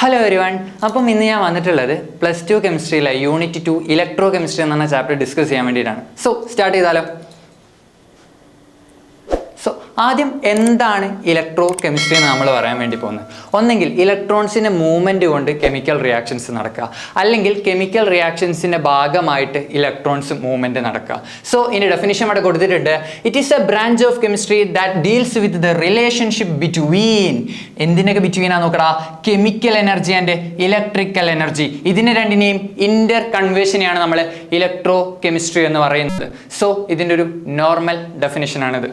Hello everyone. അപ്പം ഇന്ന് ഞാൻ വന്നിട്ടുള്ളത് +2 കെമിസ്ട്രിയിലെ യൂണിറ്റ് 2 ഇലക്ട്രോ കെമിസ്ട്രി എന്ന ചാപ്റ്റർ ഡിസ്കസ് ചെയ്യാൻ വേണ്ടിയിട്ടാണ്. സോ സ്റ്റാർട്ട് ചെയ്താലോ. സോ ആദ്യം എന്താണ് ഇലക്ട്രോ കെമിസ്ട്രി എന്ന് നമ്മൾ പറയാൻ വേണ്ടി പോകുന്നത്? ഒന്നെങ്കിൽ ഇലക്ട്രോൺസിൻ്റെ മൂവ്മെൻറ്റ് കൊണ്ട് കെമിക്കൽ റിയാക്ഷൻസ് നടക്കുക, അല്ലെങ്കിൽ കെമിക്കൽ റിയാക്ഷൻസിൻ്റെ ഭാഗമായിട്ട് ഇലക്ട്രോൺസ് മൂവ്മെൻറ്റ് നടക്കുക. സോ ഇതിൻ്റെ ഡെഫിനിഷൻ അവിടെ കൊടുത്തിട്ടുണ്ട്. It is A branch of chemistry that deals with the relationship between എന്തിനൊക്കെ ബിറ്റ്വീനാണ് നോക്കടാ, chemical energy and electrical energy. ഇതിനെ രണ്ടിനെയും ഇന്റർ കൺവേർഷനെയാണ് നമ്മൾ ഇലക്ട്രോ കെമിസ്ട്രി എന്ന് പറയുന്നത്. സോ ഇതിൻ്റെ ഒരു നോർമൽ ഡെഫിനിഷനാണിത്.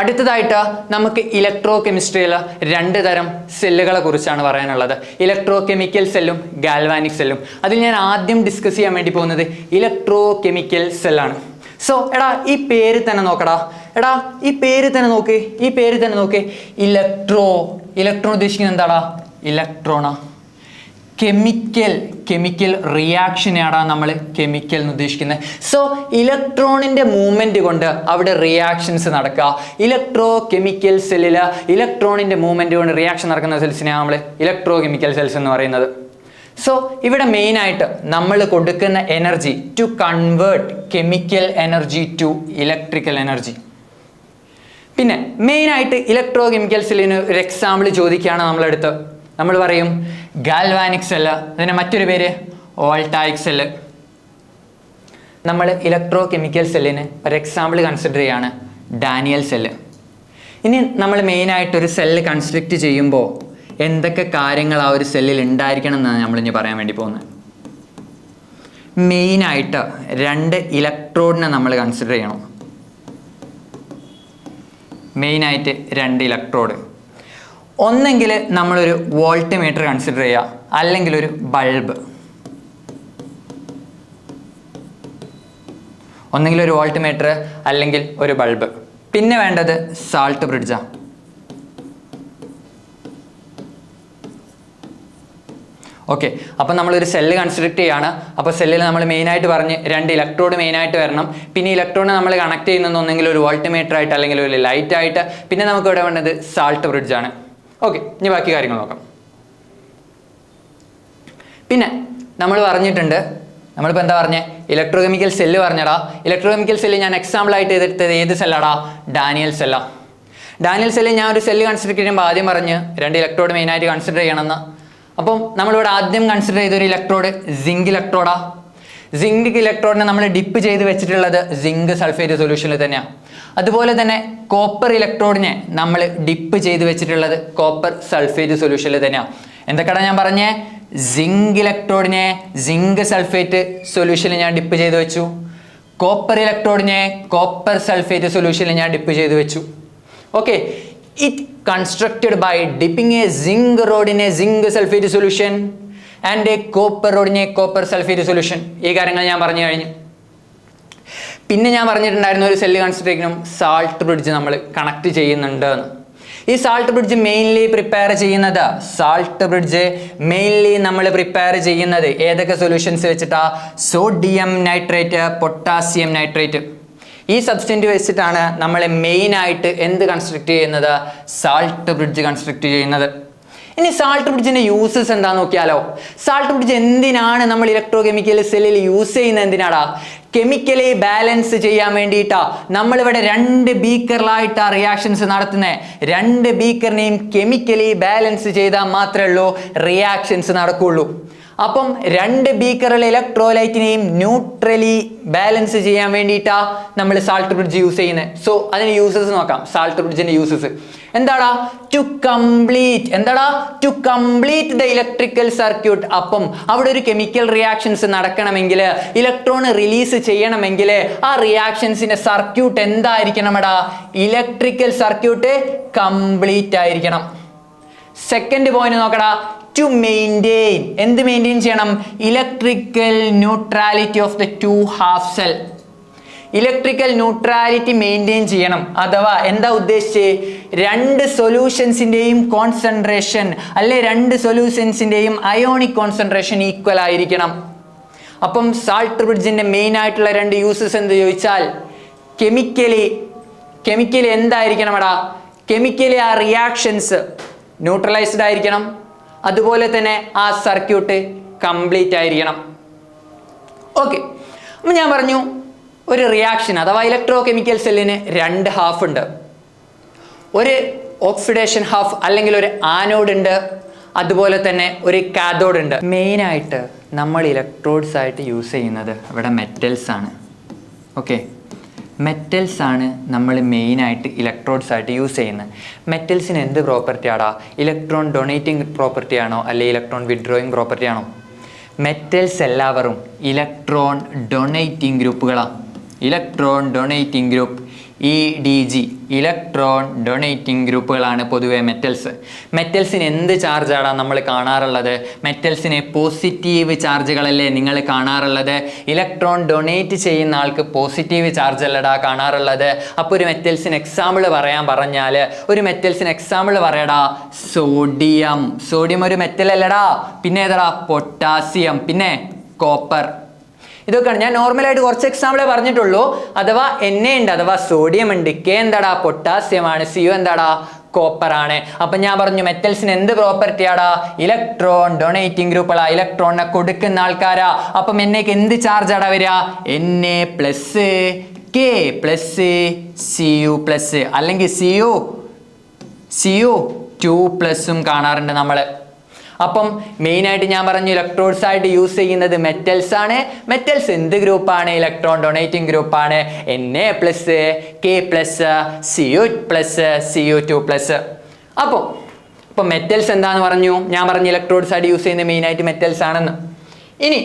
അടുത്തതായിട്ട് നമുക്ക് ഇലക്ട്രോ കെമിസ്ട്രിയിൽ 2 തരം സെല്ലുകളെ കുറിച്ചാണ് പറയാനുള്ളത്. ഇലക്ട്രോ കെമിക്കൽ സെല്ലും ഗാൽവാനിക് സെല്ലും. അതിൽ ഞാൻ ആദ്യം ഡിസ്കസ് ചെയ്യാൻ വേണ്ടി പോകുന്നത് ഇലക്ട്രോ കെമിക്കൽ സെല്ലാണ്. സോ ഈ പേര് തന്നെ നോക്കടാ. ഈ പേര് തന്നെ നോക്ക്. ഇലക്ട്രോ ഉദ്ദേശിക്കുന്നത് എന്താടാ? ഇലക്ട്രോണാ. കെമിക്കൽ റിയാക്ഷനെയാണ് നമ്മൾ കെമിക്കൽ എന്ന് ഉദ്ദേശിക്കുന്നത്. സോ ഇലക്ട്രോണിൻ്റെ മൂവ്മെൻറ്റ് കൊണ്ട് അവിടെ റിയാക്ഷൻസ് നടക്കുക. ഇലക്ട്രോ കെമിക്കൽ സെല്ലിൽ ഇലക്ട്രോണിൻ്റെ മൂവ്മെൻറ്റ് കൊണ്ട് റിയാക്ഷൻ നടക്കുന്ന സെൽസിനെയാണ് നമ്മൾ ഇലക്ട്രോ കെമിക്കൽ സെൽസ് എന്ന് പറയുന്നത്. സോ ഇവിടെ മെയിനായിട്ട് നമ്മൾ കൊടുക്കുന്ന energy to convert chemical energy to electrical energy. പിന്നെ മെയിനായിട്ട് ഇലക്ട്രോ കെമിക്കൽ സെല്ലിന് ഒരു എക്സാമ്പിൾ ചോദിക്കുകയാണ് നമ്മളെടുത്ത്. നമ്മൾ പറയും ഗാൽവാനിക് സെല്ല്, അതിന് മറ്റൊരു പേര് വോൾട്ടായിക് സെല്ല്. നമ്മൾ ഇലക്ട്രോ കെമിക്കൽ സെല്ലിന് ഒരു എക്സാമ്പിൾ കൺസിഡർ ചെയ്യാണ് ഡാനിയൽ സെല്ല്. ഇനി നമ്മൾ മെയിനായിട്ടൊരു സെല്ല് കൺസ്ട്രക്റ്റ് ചെയ്യുമ്പോൾ എന്തൊക്കെ കാര്യങ്ങൾ ആ ഒരു സെല്ലിൽ ഉണ്ടായിരിക്കണം എന്നാണ് നമ്മളിനി പറയാൻ വേണ്ടി പോകുന്നത്. മെയിനായിട്ട് 2 ഇലക്ട്രോഡിനെ നമ്മൾ കൺസിഡർ ചെയ്യണം. മെയിനായിട്ട് 2 ഇലക്ട്രോഡ്. ഒന്നെങ്കിൽ നമ്മളൊരു വോൾട്ട് മീറ്റർ കൺസിഡർ ചെയ്യുക, അല്ലെങ്കിൽ ഒരു ബൾബ്. ഒന്നെങ്കിൽ ഒരു വോൾട്ട് മീറ്റർ അല്ലെങ്കിൽ ഒരു ബൾബ്. പിന്നെ വേണ്ടത് സാൾട്ട് ബ്രിഡ്ജാണ്. ഓക്കെ, അപ്പം നമ്മളൊരു സെല്ല് കൺസ്ട്രക്ട് ചെയ്യുകയാണ്. അപ്പോൾ സെല്ലിൽ നമ്മൾ മെയിനായിട്ട് പറഞ്ഞ് 2 ഇലക്ട്രോഡ് മെയിനായിട്ട് വരണം. പിന്നെ ഇലക്ട്രോഡിനെ നമ്മൾ കണക്ട് ചെയ്യുന്നത് ഒന്നെങ്കിൽ ഒരു വോൾട്ട് മീറ്റർ ആയിട്ട് അല്ലെങ്കിൽ ഒരു ലൈറ്റ് ആയിട്ട്. പിന്നെ നമുക്ക് ഇവിടെ വേണ്ടത് സാൾട്ട് ബ്രിഡ്ജാണ്. ഓക്കെ, ഇനി ബാക്കി കാര്യങ്ങൾ നോക്കാം. പിന്നെ നമ്മൾ പറഞ്ഞിട്ടുണ്ട്, നമ്മളിപ്പോൾ എന്താ പറഞ്ഞേ, ഇലക്ട്രോ കെമിക്കൽ സെല്ല് പറഞ്ഞടാ. ഇലക്ട്രോ കെമിക്കൽ സെല്ല് ഞാൻ എക്സാമ്പിളായിട്ട് എടുത്തത് ഏത് സെല്ലാടാ? ഡാനിയൽ സെല്ലാ. ഡാനിയൽ സെല്ലിൽ ഞാൻ ഒരു സെല്ല് കൺസിഡർ ചെയ്യുമ്പോൾ ആദ്യം പറഞ്ഞ് 2 ഇലക്ട്രോഡ് മെയിനായിട്ട് കൺസിഡർ ചെയ്യണമെന്ന്. അപ്പം നമ്മളിവിടെ ആദ്യം കൺസിഡർ ചെയ്തൊരു ഇലക്ട്രോഡ് സിങ്ക് ഇലക്ട്രോഡാ. സിങ്ക് ഇലക്ട്രോഡിനെ നമ്മൾ ഡിപ്പ് ചെയ്ത് വെച്ചിട്ടുള്ളത് സിങ്ക് സൾഫേറ്റ് സൊല്യൂഷനിൽ തന്നെയാണ്. അതുപോലെ തന്നെ കോപ്പർ ഇലക്ട്രോഡിനെ നമ്മൾ ഡിപ്പ് ചെയ്ത് വെച്ചിട്ടുള്ളത് കോപ്പർ സൾഫേറ്റ് സൊല്യൂഷനിൽ തന്നെയാണ്. എന്തൊക്കെയാണ് ഞാൻ പറഞ്ഞേ? സിങ്ക് ഇലക്ട്രോഡിനെ സിങ്ക് സൾഫേറ്റ് സൊല്യൂഷനിൽ ഞാൻ ഡിപ്പ് ചെയ്ത് വെച്ചു. കോപ്പർ ഇലക്ട്രോഡിനെ കോപ്പർ സൾഫേറ്റ് സൊല്യൂഷനിൽ ഞാൻ ഡിപ്പ് ചെയ്ത് വെച്ചു. Okay, it constructed by dipping a zinc rod in a zinc sulfate solution and a copper rod in a copper sulfate solution. ഈ കാര്യങ്ങൾ ഞാൻ പറഞ്ഞു കഴിഞ്ഞു. പിന്നെ ഞാൻ പറഞ്ഞിട്ടുണ്ടായിരുന്നു ഒരു സെല്ല് കൺസിഡർ ചെയ്യണം സാൾട്ട് ബ്രിഡ്ജ് നമ്മൾ കണക്ട് ചെയ്യുന്നുണ്ട് എന്ന്. ഈ സാൾട്ട് ബ്രിഡ്ജ് മെയിൻലി പ്രിപ്പയർ ചെയ്യുന്നത് ഏതൊക്കെ സൊല്യൂഷൻസ് വെച്ചിട്ടാ? Sodium nitrate, potassium nitrate. ഈ സബ്സ്റ്റൻറ്റ് വെച്ചിട്ടാണ് നമ്മൾ മെയിനായിട്ട് എന്ത് കൺസ്ട്രക്ട് ചെയ്യുന്നത്? സാൾട്ട് ബ്രിഡ്ജ് കൺസ്ട്രക്ട് ചെയ്യുന്നത്. ഇനി സാൾട്ട് ബ്രിഡ്ജിൻ്റെ യൂസസ് എന്താണെന്ന് നോക്കിയാലോ. സാൾട്ട് ബ്രിഡ്ജ് എന്തിനാണ് നമ്മൾ ഇലക്ട്രോ കെമിക്കൽ സെല്ലിൽ യൂസ് ചെയ്യുന്നത്? എന്തിനാടാ? കെമിക്കലി ബാലൻസ് ചെയ്യാൻ വേണ്ടിയിട്ടാ. നമ്മളിവിടെ 2 ബീക്കറിലായിട്ടാണ് റിയാക്ഷൻസ് നടത്തുന്നത്. 2 ബീക്കറിനെയും കെമിക്കലി ബാലൻസ് ചെയ്താൽ മാത്രമേ ഉള്ളൂ റിയാക്ഷൻസ് നടക്കുകയുള്ളൂ. അപ്പം 2 ബീക്കറിലെ ഇലക്ട്രോലൈറ്റിനെയും ന്യൂട്രലി ബാലൻസ് ചെയ്യാൻ വേണ്ടിയിട്ടാണ് നമ്മൾ സാൾട്ട് ബ്രിഡ്ജ് യൂസ് ചെയ്യുന്നത്. സോ അതിന് യൂസസ് നോക്കാം. സാൾട്ട് ബ്രിഡ്ജിൻ്റെ യൂസസ് എന്താടാ? To complete the electrical circuit. അപ്പം അവിടെ ഒരു കെമിക്കൽ റിയാക്ഷൻസ് നടക്കണമെങ്കിൽ, ഇലക്ട്രോൺ റിലീസ് ചെയ്യണമെങ്കിൽ ആ റിയാക്ഷൻസിന്റെ സർക്യൂട്ട് എന്തായിരിക്കണമെടാ? ഇലക്ട്രിക്കൽ സർക്യൂട്ട് കംപ്ലീറ്റ് ആയിരിക്കണം. സെക്കൻഡ് പോയിന്റ് നോക്കടാ. ടു മെയിൻറ്റെയിൻ, എന്ത് മെയിൻറ്റെയിൻ ചെയ്യണം? Electrical neutrality of the 2 half cell. Electrical neutrality maintain ചെയ്യണം. അഥവാ എന്താ ഉദ്ദേശിച്ച്? 2 സൊല്യൂഷൻസിൻ്റെയും കോൺസെൻട്രേഷൻ അല്ലെ 2 സൊല്യൂഷൻസിൻ്റെയും അയോണിക് കോൺസെൻട്രേഷൻ ഈക്വൽ ആയിരിക്കണം. അപ്പം സാൾട്ട് ബ്രിഡ്ജിൻ്റെ മെയിൻ ആയിട്ടുള്ള 2 യൂസസ് എന്ത് ചോദിച്ചാൽ, കെമിക്കലി എന്തായിരിക്കണം എടാ? കെമിക്കലി ആ റിയാക്ഷൻസ് ന്യൂട്രലൈസ്ഡ് ആയിരിക്കണം, അതുപോലെ തന്നെ ആ സർക്യൂട്ട് കംപ്ലീറ്റ് ആയിരിക്കണം. ഓക്കെ, അപ്പം ഞാൻ പറഞ്ഞു ഒരു റിയാക്ഷൻ അഥവാ ഇലക്ട്രോ കെമിക്കൽ സെല്ലിന് 2 ഹാഫ് ഉണ്ട്. ഒരു ഓക്സിഡേഷൻ ഹാഫ് അല്ലെങ്കിൽ ഒരു ആനോഡ് ഉണ്ട്, അതുപോലെ തന്നെ ഒരു കാഥോഡ് ഉണ്ട്. മെയിനായിട്ട് നമ്മൾ ഇലക്ട്രോഡ്സ് ആയിട്ട് യൂസ് ചെയ്യുന്നത് ഇവിടെ മെറ്റൽസ് ആണ്. ഓക്കെ, മെറ്റൽസ് ആണ് നമ്മൾ മെയിനായിട്ട് ഇലക്ട്രോഡ്സ് ആയിട്ട് യൂസ് ചെയ്യുന്നത്. മെറ്റൽസിന് എന്ത് പ്രോപ്പർട്ടി ആടാ? ഇലക്ട്രോൺ ഡൊണേറ്റിംഗ് പ്രോപ്പർട്ടി ആണോ അല്ലെങ്കിൽ ഇലക്ട്രോൺ വിഡ്രോയിങ് പ്രോപ്പർട്ടി ആണോ? മെറ്റൽസ് എല്ലാവരും ഇലക്ട്രോൺ ഡൊണേറ്റിംഗ് ഗ്രൂപ്പുകളാണ്. Electron donating group EDG, electron donating ഗ്രൂപ്പുകളാണ് പൊതുവെ മെറ്റൽസ്. മെറ്റൽസിന് എന്ത് ചാർജാണ് നമ്മൾ കാണാറുള്ളത്? മെറ്റൽസിന് പോസിറ്റീവ് ചാർജുകളല്ലേ നിങ്ങൾ കാണാറുള്ളത്? ഇലക്ട്രോൺ ഡൊണേറ്റ് ചെയ്യുന്ന ആൾക്ക് പോസിറ്റീവ് ചാർജ് അല്ലടാ കാണാറുള്ളത്. അപ്പോൾ ഒരു മെറ്റൽസിന് എക്സാമ്പിൾ പറഞ്ഞാൽ ഒരു മെറ്റൽസിന് എക്സാമ്പിൾ പറയടാ, സോഡിയം. സോഡിയം ഒരു മെറ്റൽ അല്ലടാ, പിന്നെ ഏതാടാ? പൊട്ടാസ്യം, പിന്നെ കോപ്പർ. ഇതൊക്കെയാണ് ഞാൻ നോർമലായിട്ട് കുറച്ച് എക്സാമ്പിളേ പറഞ്ഞിട്ടുള്ളൂ. അഥവാ Na ഉണ്ട്, അഥവാ സോഡിയം ഉണ്ട്, K എന്താടാ? പൊട്ടാസ്യമാണ്, CO എന്താടാ? കോപ്പർ ആണ്. അപ്പം ഞാൻ പറഞ്ഞു മെറ്റൽസിന് എന്ത് പ്രോപ്പർട്ടിയാടാ? ഇലക്ട്രോൺ ഡൊണേറ്റിംഗ് ഗ്രൂപ്പുകളാ, ഇലക്ട്രോണിനെ കൊടുക്കുന്ന ആൾക്കാരാ. അപ്പം എന്നേക്ക് എന്ത് ചാർജ് ആടാ വരിക? Na plus K plus Cu plus, അല്ലെങ്കിൽ Cu2 പ്ലസും കാണാറുണ്ട് നമ്മൾ. അപ്പം മെയിനായിട്ട് ഞാൻ പറഞ്ഞു ഇലക്ട്രോഡ്സ് ആയിട്ട് യൂസ് ചെയ്യുന്നത് മെറ്റൽസ് ആണ്. മെറ്റൽസ് എന്ത് ഗ്രൂപ്പാണ്? ഇലക്ട്രോൺ ഡൊണേറ്റിംഗ് ഗ്രൂപ്പാണ്. Na plus K plus Cu plus Cu2 plus. അപ്പോൾ മെറ്റൽസ് എന്താന്ന് പറഞ്ഞു? ഞാൻ പറഞ്ഞു ഇലക്ട്രോഡ്സ് ആയിട്ട് യൂസ് ചെയ്യുന്നത് മെയിനായിട്ട് മെറ്റൽസ് ആണെന്ന്. ഇനി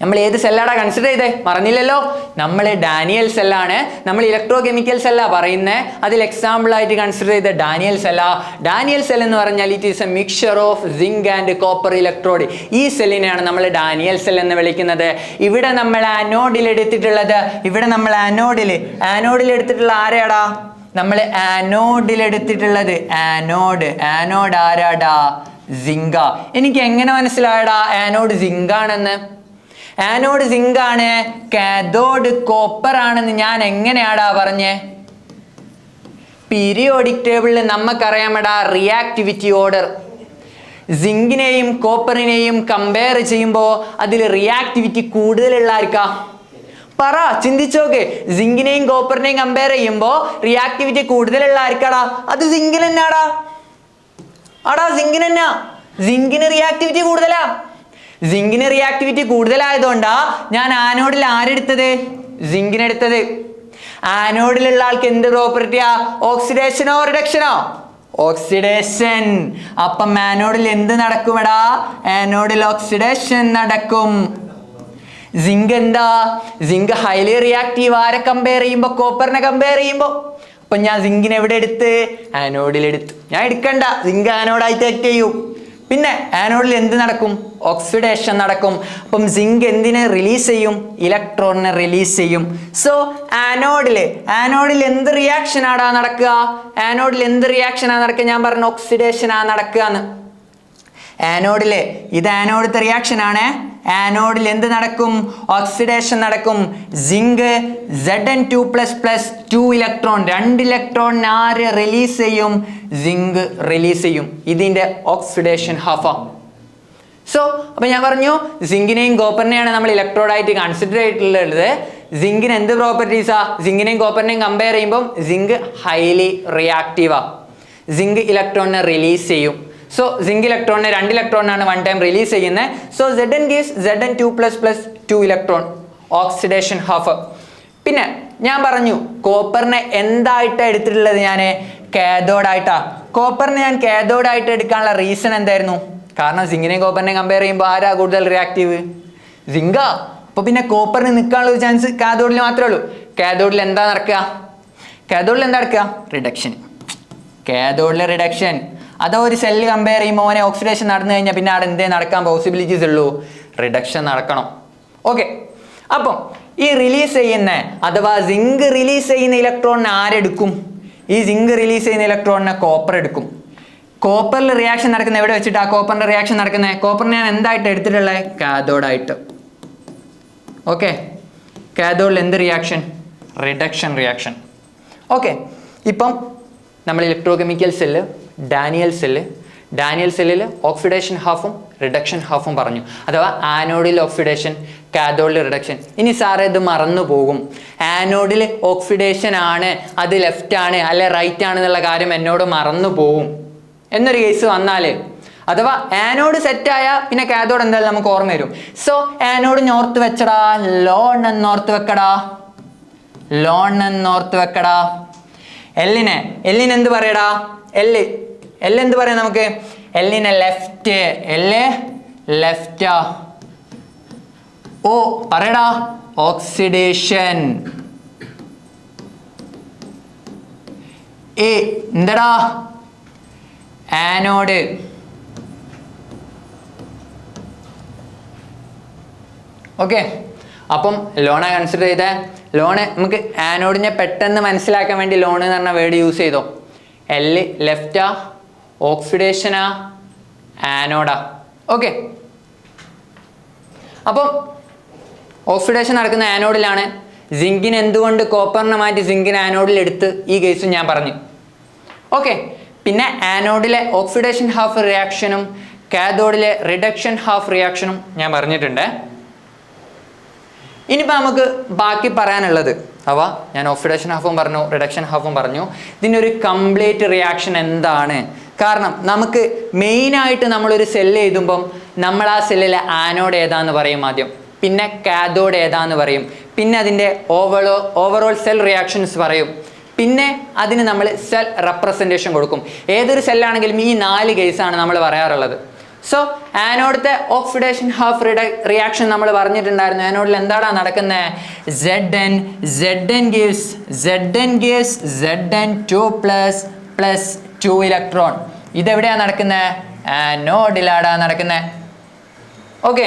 നമ്മൾ ഏത് സെല്ലാടാ കൺസിഡർ ചെയ്തേ? മറന്നില്ലല്ലോ, നമ്മൾ ഡാനിയൽ സെല്ലാണ്. നമ്മൾ ഇലക്ട്രോ കെമിക്കൽ സെല്ലാ പറയുന്നത്. അതിൽ എക്സാമ്പിൾ ആയിട്ട് കൺസിഡർ ചെയ്ത ഡാനിയൽ സെല്ലാ. ഡാനിയൽ സെൽ എന്ന് പറഞ്ഞാൽ it is a mixture of zinc and copper electrode. ഈ സെല്ലിനെയാണ് നമ്മൾ ഡാനിയൽ സെൽ എന്ന് വിളിക്കുന്നത്. ഇവിടെ നമ്മൾ ആനോഡിൽ എടുത്തിട്ടുള്ളത്, ആനോഡിൽ എടുത്തിട്ടുള്ള ആരെയാടാ? നമ്മൾ ആനോഡിൽ എടുത്തിട്ടുള്ളത് ആനോഡ് ആരാടാ? സിങ്ക. എനിക്ക് എങ്ങനെ മനസ്സിലായടാ ആനോഡ് സിങ്കാണെന്ന്? ആനോഡ് സിങ്ക് ആണ്, കാഥോഡ് കോപ്പർ ആണെന്ന് ഞാൻ എങ്ങനെയാടാ പറഞ്ഞേ? പീരിയോഡിക് ടേബിളിൽ നമുക്കറിയാമടാ റിയാക്ടിവിറ്റി ഓർഡർ. സിങ്കിനെയും കോപ്പറിനെയും കമ്പയർ ചെയ്യുമ്പോൾ അതിൽ റിയാക്ടിവിറ്റി കൂടുതലുള്ള ആർക്കാ? പറ, ചിന്തിച്ചോക്കെ. സിങ്കിനെയും കോപ്പറിനെയും കമ്പയർ ചെയ്യുമ്പോൾ റിയാക്ടിവിറ്റി കൂടുതലുള്ള ആർക്കാടാ? അത് സിങ്കിന് തന്നെയാടാ. സിങ്കിന് തന്നെയാ. സിങ്കിന് റിയാക്ടിവിറ്റി കൂടുതലാ. സിങ്കിന് റിയാക്ടിവിറ്റി കൂടുതലായതുകൊണ്ടാ ഞാൻ ആനോഡിൽ ആരെടുത്തത്? സിങ്കിനെടുത്തത്. ആനോഡിലുള്ള ആൾക്ക് എന്ത് പ്രോപ്പർട്ടിയാ? ഓക്സിഡേഷനോ റിഡക്ഷനോ? ഓക്സിഡേഷൻ. അപ്പം ആനോഡിൽ എന്ത് നടക്കുമെടാ? ആനോഡിൽ ഓക്സിഡേഷൻ നടക്കും. സിങ്ക് എന്താ? Zinc highly reactive. ആരെ കമ്പയർ ചെയ്യുമ്പോൾ? കോപ്പറിനെ കമ്പയർ ചെയ്യുമ്പോൾ. അപ്പം ഞാൻ സിങ്കിനെ എവിടെ എടുത്ത്? ആനോഡിൽ എടുത്തു. ഞാൻ എടുക്കണ്ട, സിങ്ക് ആനോഡായിട്ട് ആക്ട് ചെയ്യും. പിന്നെ ആനോഡിൽ എന്ത് നടക്കും? ഓക്സിഡേഷൻ നടക്കും. അപ്പം സിങ്ക് എന്തിനെ റിലീസ് ചെയ്യും? ഇലക്ട്രോണിനെ റിലീസ് ചെയ്യും. സോ ആനോഡിൽ എന്ത് റിയാക്ഷൻ ആടാ നടക്കുക? ആനോഡിൽ എന്ത് റിയാക്ഷനാ നടക്കുക? ഞാൻ പറഞ്ഞു ഓക്സിഡേഷനാ നടക്കുക എന്ന്. ആനോഡില് ഇത് ആനോഡത്തെ റിയാക്ഷൻ ആണ്. ആനോഡിൽ എന്ത് നടക്കും? ഓക്സിഡേഷൻ നടക്കും. Zinc Zn2 plus 2 electron, 2 electron ആര് റിലീസ് ചെയ്യും? സിങ്ക് റിലീസ് ചെയ്യും. ഇതിന്റെ ഓക്സിഡേഷൻ ഹാഫാ. സോ അപ്പൊ ഞാൻ പറഞ്ഞു സിങ്കിനെയും കോപ്പറിനെയാണ് നമ്മൾ ഇലക്ട്രോഡായിട്ട് കൺസിഡർ ചെയ്തിട്ടുള്ളത്. സിങ്കിന് എന്ത് പ്രോപ്പർട്ടീസാ? സിങ്കിനെയും കോപ്പറിനെയും കമ്പയർ ചെയ്യുമ്പോൾ സിങ്ക് ഹൈലി റിയാക്റ്റീവാ. സിങ്ക് ഇലക്ട്രോണിനെ റിലീസ് ചെയ്യും. സോ സിങ്ക് ഇലക്ട്രോണിനെ 2 ഇലക്ട്രോണാണ് വൺ ടൈം റിലീസ് ചെയ്യുന്നത്. So Zn gives Zn2 plus 2 ഇലക്ട്രോൺ, ഓക്സിഡേഷൻ ഹാഫ്. പിന്നെ ഞാൻ പറഞ്ഞു കോപ്പറിനെ എന്തായിട്ടാണ് എടുത്തിട്ടുള്ളത്? ഞാൻ കാഥോഡായിട്ടാ. കോപ്പറിനെ ഞാൻ കാഥോഡായിട്ട് എടുക്കാനുള്ള റീസൺ എന്തായിരുന്നു? കാരണം സിങ്കിനെയും കോപ്പറിനെയും കമ്പയർ ചെയ്യുമ്പോൾ ആരാ കൂടുതൽ റിയാക്റ്റീവ്? സിങ്കാ. അപ്പോൾ പിന്നെ കോപ്പറിന് നിൽക്കാനുള്ള ചാൻസ് കാഥോഡിൽ മാത്രമേ ഉള്ളൂ. കാഥോഡിൽ എന്താ നടക്കുക? റിഡക്ഷൻ. കാഥോഡിൽ റിഡക്ഷൻ. അതോ ഒരു സെല്ല് കമ്പയർ ചെയ്യുമ്പോൾ ഓനെ ഓക്സിഡേഷൻ നടന്നു കഴിഞ്ഞാൽ പിന്നെ അവിടെ എന്തേ നടക്കാൻ പോസിബിലിറ്റീസ് ഉള്ളൂ? റിഡക്ഷൻ നടക്കണം. ഓക്കെ, അപ്പം ഈ റിലീസ് ചെയ്യുന്ന അഥവാ സിങ്ക് റിലീസ് ചെയ്യുന്ന ഇലക്ട്രോണിനെ ആരെടുക്കും? ഈ സിങ്ക് റിലീസ് ചെയ്യുന്ന ഇലക്ട്രോണിനെ കോപ്പർ എടുക്കും. കോപ്പറിൽ റിയാക്ഷൻ നടക്കുന്ന എവിടെ വെച്ചിട്ടാ കോപ്പറിന്റെ റിയാക്ഷൻ നടക്കുന്നത്? കോപ്പറിനെ ഞാൻ എന്തായിട്ട് എടുത്തിട്ടുള്ളത്? കാഥോഡായിട്ട്. ഓക്കെ, കാഥോഡിൽ എന്ത് റിയാക്ഷൻ? Reduction reaction. ഓക്കെ, ഇപ്പം നമ്മൾ ഇലക്ട്രോ കെമിക്കൽ സെല്ല് ഡാനിയൽ സെല്ലിൽ ഓക്സിഡേഷൻ ഹാഫും റിഡക്ഷൻ ഹാഫും പറഞ്ഞു. അഥവാ ആനോഡിൽ ഓക്സിഡേഷൻ, കാഥോഡിൽ റിഡക്ഷൻ. ഇനി സാറേ ഇത് മറന്നു പോകും, ആനോഡിൽ ഓക്സിഡേഷൻ ആണ്, അത് ലെഫ്റ്റ് ആണ് അല്ലെ റൈറ്റ് ആണ് എന്നുള്ള കാര്യം എന്നോട് മറന്നു പോകും എന്നൊരു കേസ് വന്നാൽ, അഥവാ ആനോഡ് സെറ്റായ പിന്നെ കാഥോഡ് എന്തായാലും നമുക്ക് ഓർമ്മ വരും. സോ ആനോഡ് നോർത്ത് വെച്ചടാ, ലോൺ എന്നോർത്ത് വെക്കടാ. എല്ലിനെ എന്ത് പറയടാ? എല്ല് എന്ത് പറയാം നമുക്ക്? എല്ലിനെ ലെഫ്റ്റ്. ഓ പറയടാ, ഓക്സിഡേഷൻ. എ എന്തടാ? ആനോഡ്. ഓക്കെ, അപ്പം ലോണ കൺസിഡർ ചെയ്ത ലോണ് നമുക്ക് ആനോഡിനെ പെട്ടെന്ന് മനസ്സിലാക്കാൻ വേണ്ടി ലോൺ എന്ന് പറഞ്ഞ വേർഡ് യൂസ് ചെയ്തോ. എല്ല് ലെഫ്റ്റാ, ഓക്സിഡേഷനാ, ആനോഡാ. ഓക്കെ, അപ്പം ഓക്സിഡേഷൻ നടക്കുന്ന ആനോഡിലാണ്. സിങ്കിന് എന്തുകൊണ്ട് കോപ്പറിനെ മാറ്റി സിങ്കിന് ആനോഡിൽ എടുത്ത് ഈ കേസും ഞാൻ പറഞ്ഞു. ഓക്കെ, പിന്നെ ആനോഡിലെ ഓക്സിഡേഷൻ ഹാഫ് റിയാക്ഷനും കാഥോഡിലെ റിഡക്ഷൻ ഹാഫ് റിയാക്ഷനും ഞാൻ പറഞ്ഞിട്ടുണ്ട്. ഇനിയിപ്പോൾ നമുക്ക് ബാക്കി പറയാനുള്ളത്, അവ ഞാൻ ഓക്സിഡേഷൻ ഹാഫും പറഞ്ഞു, റിഡക്ഷൻ ഹാഫും പറഞ്ഞു. ഇതിൻ്റെ ഒരു കംപ്ലീറ്റ് റിയാക്ഷൻ എന്താണ്? കാരണം നമുക്ക് മെയിനായിട്ട് നമ്മളൊരു സെല്ല് എഴുതുമ്പം നമ്മൾ ആ സെല്ലിലെ ആനോഡ് ഏതാന്ന് പറയും ആദ്യം, പിന്നെ കാഥോഡ് ഏതാന്ന് പറയും, പിന്നെ അതിൻ്റെ ഓവറോൾ സെൽ റിയാക്ഷൻസ് പറയും, പിന്നെ അതിന് നമ്മൾ സെൽ റെപ്രസെൻറ്റേഷൻ കൊടുക്കും. ഏതൊരു സെല്ലാണെങ്കിലും ഈ 4 കേസാണ് നമ്മൾ പറയാറുള്ളത്. സോ ആനോഡത്തെ ഓക്സിഡേഷൻ ഹാഫ് റിയാക്ഷൻ നമ്മൾ പറഞ്ഞിട്ടുണ്ടായിരുന്നു. ആനോഡിൽ എന്താണ് നടക്കുന്നത്? Zn gives Zn2 plus 2 ഇലക്ട്രോൺ. ഇതെവിടെയാണ് നടക്കുന്നത്? ആനോഡിലാടാ നടക്കുന്നത്. ഓക്കെ,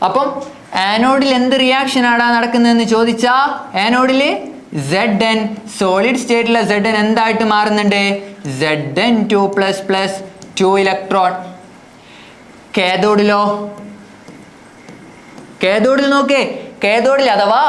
അപ്പം ആനോഡിൽ എന്ത് റിയാക്ഷൻ ആടാ നടക്കുന്നതെന്ന് ചോദിച്ചാൽ ആനോഡിൽ Zn സോളിഡ് സ്റ്റേറ്റിലെ Zn എന്തായിട്ട് മാറുന്നുണ്ട്? Zn2 plus 2 electron. കാഥോഡിൽ നോക്കേ, കാഥോഡിൽ അഥവാ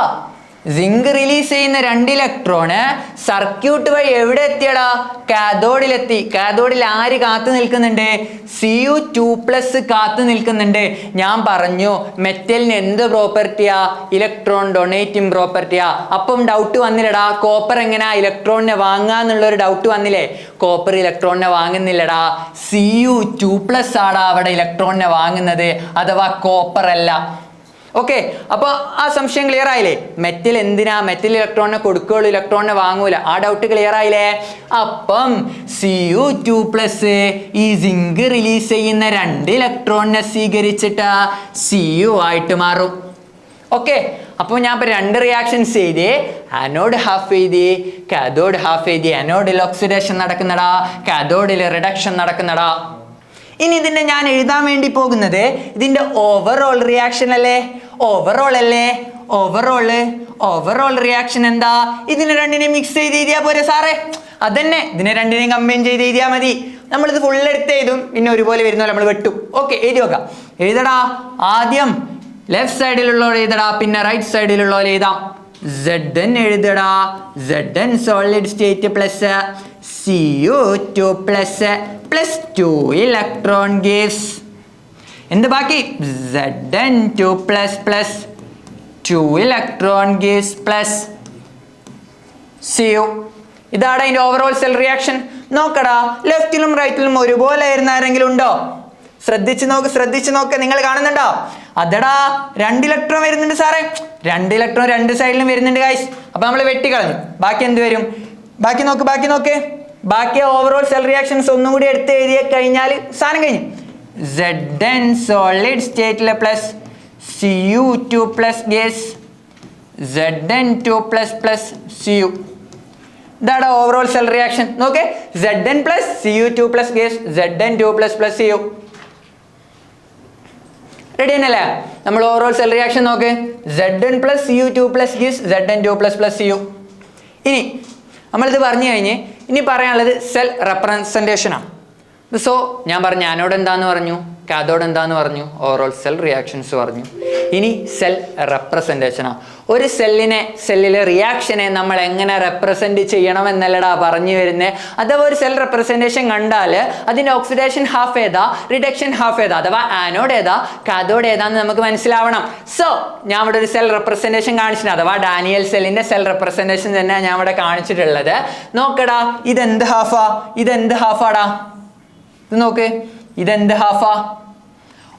സിങ്ക് റിലീസ് ചെയ്യുന്ന 2 ഇലക്ട്രോണ് സർക്യൂട്ട് വഴി എവിടെ എത്തിയടാ? കാഥോഡിലെത്തി. കാഥോഡിൽ ആര് കാത്തു നിൽക്കുന്നുണ്ട്? Cu2+ കാത്തു നിൽക്കുന്നുണ്ട്. ഞാൻ പറഞ്ഞു മെറ്റലിന് എന്ത് പ്രോപ്പർട്ടിയാ? Electron donating പ്രോപ്പർട്ടിയാ. അപ്പം ഡൗട്ട് വന്നില്ലടാ, കോപ്പർ എങ്ങനെയാ ഇലക്ട്രോണിനെ വാങ്ങാന്നുള്ളൊരു ഡൗട്ട് വന്നില്ലേ? കോപ്പർ ഇലക്ട്രോണിനെ വാങ്ങുന്നില്ലടാ, Cu2+ ആടാ അവിടെ ഇലക്ട്രോണിനെ വാങ്ങുന്നത്, അഥവാ കോപ്പർ അല്ല. ഓക്കെ, അപ്പോൾ ആ സംശയം ക്ലിയർ ആയില്ലേ? മെറ്റൽ എന്തിനാ? മെറ്റൽ ഇലക്ട്രോണിനെ കൊടുക്കുകയുള്ളൂ, ഇലക്ട്രോണിനെ വാങ്ങൂല. ആ ഡൗട്ട് ക്ലിയർ ആയില്ലേ? അപ്പം Cu2+ ഈ സിങ്ക് റിലീസ് ചെയ്യുന്ന 2 ഇലക്ട്രോണിനെ സ്വീകരിച്ചിട്ട് Cu ആയിട്ട് മാറും. ഓക്കെ, അപ്പോൾ ഞാൻ ഇപ്പോൾ 2 റിയാക്ഷൻസ് എഴുതി. ആനോഡ് ഹാഫ് എഴുതി, കാഥോഡ് ഹാഫ് എഴുതി. ആനോഡിൽ ഓക്സിഡേഷൻ നടക്കുന്നടാ, കാഥോഡിൽ റിഡക്ഷൻ നടക്കുന്നടാ. ഇനി ഇതിൻ്റെ ഞാൻ എഴുതാൻ വേണ്ടി പോകുന്നത് ഇതിൻ്റെ ഓവറോൾ റിയാക്ഷൻ അല്ലേ? ഓവറോൾ റിയാക്ഷൻ എന്താ? ഇതിനെ 2നെയും മിക്സ് ചെയ്ത് എഴുതിയാൽ പോരെ സാറേ? അതന്നെ, ഇതിനെ 2നെയും കമ്പൈൻ ചെയ്ത് എഴുതിയാൽ മതി. നമ്മളിത് ഫുൾ എടുത്ത് എഴുതും, പിന്നെ ഒരുപോലെ വരുന്നല്ലോ നമ്മൾ വെട്ടും. ഓക്കെ, എഴുതി നോക്കാം. എഴുതടാ, ആദ്യം ലെഫ്റ്റ് സൈഡിലുള്ളവർ എഴുതടാ, പിന്നെ റൈറ്റ് സൈഡിലുള്ളവർ എഴുതാം. Zn എഴുതടാ, Zn solid state plus Cu2 plus 2 electron gives എന്ത് ബാക്കി? Zn2 plus 2 electron gives plus Cu. ഇതാണ് അതിൻ്റെ ഓവറോൾ സെൽ റിയാക്ഷൻ. നോക്കടാ, ലെഫ്റ്റിലും റൈറ്റിലും ഒരുപോലെ ആയിരുന്ന ആരെങ്കിലും ഉണ്ടോ? ശ്രദ്ധിച്ച് നോക്ക്. നിങ്ങൾ കാണുന്നുണ്ടോ? അതെടാ, 2 ഇലക്ട്രോൺ വരുന്നുണ്ട് സാറേ. 2 ഇലക്ട്രോൺ 2 സൈഡിലും വരുന്നുണ്ട് ഗൈസ്. അപ്പൊ നമ്മൾ വെട്ടിക്കളഞ്ഞു. ബാക്കി എന്ത് വരും? ബാക്കി നോക്ക്. ബാക്കി ഓവറോൾ സെൽ റിയാക്ഷൻസ് ഒന്നും കൂടി എടുത്ത് എഴുതി കഴിഞ്ഞാൽ സാധനം കഴിഞ്ഞു. Zn സോളിഡ് സ്റ്റേറ്റിലെ plus Cu2 plus gas Zn2 plus Cu. ഇതാണ് ഓവറോൾ സെൽ റിയാക്ഷൻ. നോക്കേ, Zn plus Cu2 plus gas Zn2 plus Cu. Ready തന്നെയല്ലേ? നമ്മൾ ഓവറോൾ സെൽ റിയാക്ഷൻ നോക്ക്. Zn plus Cu2 plus gas Zn2 plus Cu. ഇനി നമ്മളിത് പറഞ്ഞു കഴിഞ്ഞ് ഇനി പറയാനുള്ളത് സെൽ റെപ്രസെൻറ്റേഷനാണ്. സോ ഞാൻ പറഞ്ഞു ആനോഡ് എന്താന്ന് പറഞ്ഞു, കാഥോഡ് എന്താന്ന് പറഞ്ഞു, ഓവറോൾ സെൽ റിയാക്ഷൻസ് പറഞ്ഞു. ഇനി സെൽ റെപ്രസെൻറ്റേഷനാണ്. ഒരു സെല്ലിലെ റിയാക്ഷനെ നമ്മൾ എങ്ങനെ റെപ്രസെൻറ്റ് ചെയ്യണം എന്നല്ലടാ പറഞ്ഞു വരുന്നത്. അഥവാ ഒരു സെൽ റെപ്രസെൻറ്റേഷൻ കണ്ടാൽ അതിൻ്റെ ഓക്സിഡേഷൻ ഹാഫ് ഏതാ, റിഡക്ഷൻ ഹാഫ് ഏതാ, അഥവാ ആനോഡ് ഏതാ, കാഥോഡ് ഏതാന്ന് നമുക്ക് മനസ്സിലാവണം. സോ ഞാൻ ഇവിടെ ഒരു സെൽ റെപ്രസെൻറ്റേഷൻ കാണിച്ചിട്ടുണ്ട്, അഥവാ ഡാനിയൽ സെല്ലിൻ്റെ സെൽ റെപ്രസെൻറ്റേഷൻ തന്നെ ഞാൻ ഇവിടെ കാണിച്ചിട്ടുള്ളത്. നോക്കടാ, ഇതെന്ത് ഹാഫാ, ഇതെന്ത് ഹാഫാടാ, ഇത് നോക്ക്, ഇതെന്ത് ഹാഫാ,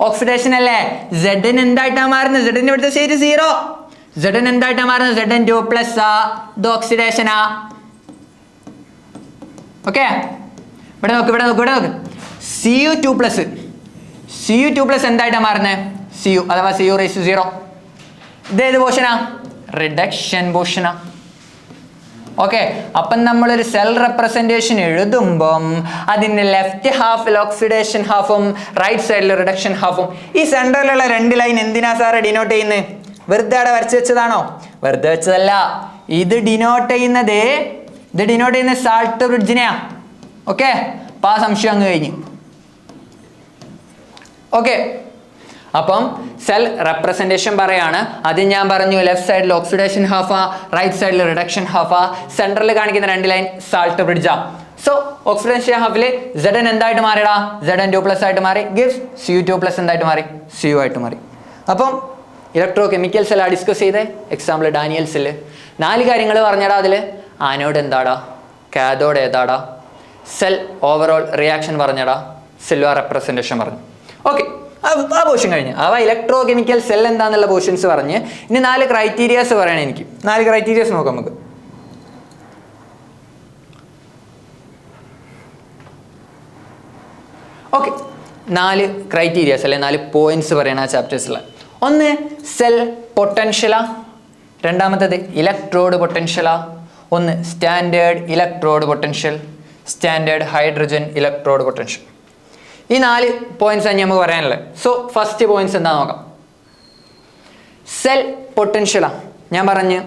ഓക്സിഡേഷൻ അല്ലേ. സെഡിന് എന്തായിട്ടാ മാറുന്നത്, സെഡിന് ഇവിടുത്തെ സ്റ്റേറ്റ് 0. സെഡിന് എന്തായിട്ടാ മാറുന്നത്, Zn2 പ്ലസ് ഇത് ഓക്സിഡേഷനാ. ഓക്കെ, ഇവിടെ നോക്ക്, ഇവിടെ നോക്ക്, ഇവിടെ നോക്ക്, Cu2 പ്ലസ്, Cu2 പ്ലസ് എന്തായിട്ടാ മാറുന്നത്, Cu അഥവാ Cu⁻0. ഇതേത് പോർഷനാ, റിഡക്ഷൻ പോർഷനാ. ഓക്കെ, അപ്പം നമ്മളൊരു സെൽ റെപ്രസെൻറ്റേഷൻ എഴുതുമ്പം അതിൻ്റെ ലെഫ്റ്റ് ഹാഫിൽ ഓക്സിഡേഷൻ ഹാഫും റൈറ്റ് സൈഡിൽ റിഡക്ഷൻ ഹാഫും. ഈ സെൻറ്ററിലുള്ള 2 ലൈൻ എന്തിനാ സാറ് ഡിനോട്ട് ചെയ്യുന്നത്, വെറുതെ അവിടെ വരച്ച് വെച്ചതാണോ, വെറുതെ വെച്ചതല്ല. ഇത് ഡിനോട്ട് ചെയ്യുന്നത് സാൾട്ട് ബ്രിഡ്ജിനെയാ. ഓക്കെ, അപ്പം ആ സംശയം അങ്ങ് കഴിഞ്ഞു. ഓക്കെ, അപ്പം സെൽ റെപ്രസെൻറ്റേഷൻ പറയാണ്. അത് ഞാൻ പറഞ്ഞു, ലെഫ്റ്റ് സൈഡിൽ ഓക്സിഡേഷൻ ഹാഫാ, റൈറ്റ് സൈഡിൽ റിഡക്ഷൻ ഹാഫാ, സെൻറ്ററിൽ കാണിക്കുന്ന 2 ലൈൻ സാൾട്ട് ബ്രിഡ്ജാ. സോ ഓക്സിഡേഷൻ ഹാഫിൽ Zn എന്തായിട്ട് മാറിയടാ, Zn2 പ്ലസ് ആയിട്ട് മാറി, ഗിവ്സ് Cu2 പ്ലസ് എന്തായിട്ട് മാറി, Cu ആയിട്ട് മാറി. അപ്പം ഇലക്ട്രോ കെമിക്കൽ സെല്ലാ ഡിസ്കസ് ചെയ്തേ. Example Daniell cell. 4 കാര്യങ്ങൾ പറഞ്ഞടാ. അതിൽ ആനോഡ് എന്താടാ, കാഥോഡ് ഏതാടാ, സെൽ ഓവറോൾ റിയാക്ഷൻ പറഞ്ഞടാ, സെല്ലുലാർ റെപ്രസെൻറ്റേഷൻ പറഞ്ഞു. ഓക്കെ, ആ പോർഷൻ കഴിഞ്ഞ് അവ ഇലക്ട്രോ കെമിക്കൽ സെൽ എന്താന്നുള്ള പോർഷൻസ് പറഞ്ഞ് ഇനി 4 ക്രൈറ്റീരിയാസ് പറയണം എനിക്ക്. 4 ക്രൈറ്റീരിയാസ് നോക്കാം നമുക്ക്. ഓക്കെ, 4 ക്രൈറ്റീരിയാസ് അല്ലെ 4 പോയിന്റ്സ് പറയണ ആ ചാപ്റ്റേഴ്സിൽ. ഒന്ന് സെൽ പൊട്ടൻഷ്യലാ, രണ്ടാമത്തേത് ഇലക്ട്രോഡ് പൊട്ടൻഷ്യലാ, ഒന്ന് standard electrode potential, standard hydrogen electrode potential. ഈ 4 പോയിന്റ്സ് ആണ് നമുക്ക് പറയാനുള്ളത്. സോ ഫസ്റ്റ് പോയിന്റ്സ് എന്താ നോക്കാം. സെൽ പൊട്ടൻഷ്യലാണ്. ഞാൻ പറഞ്ഞ്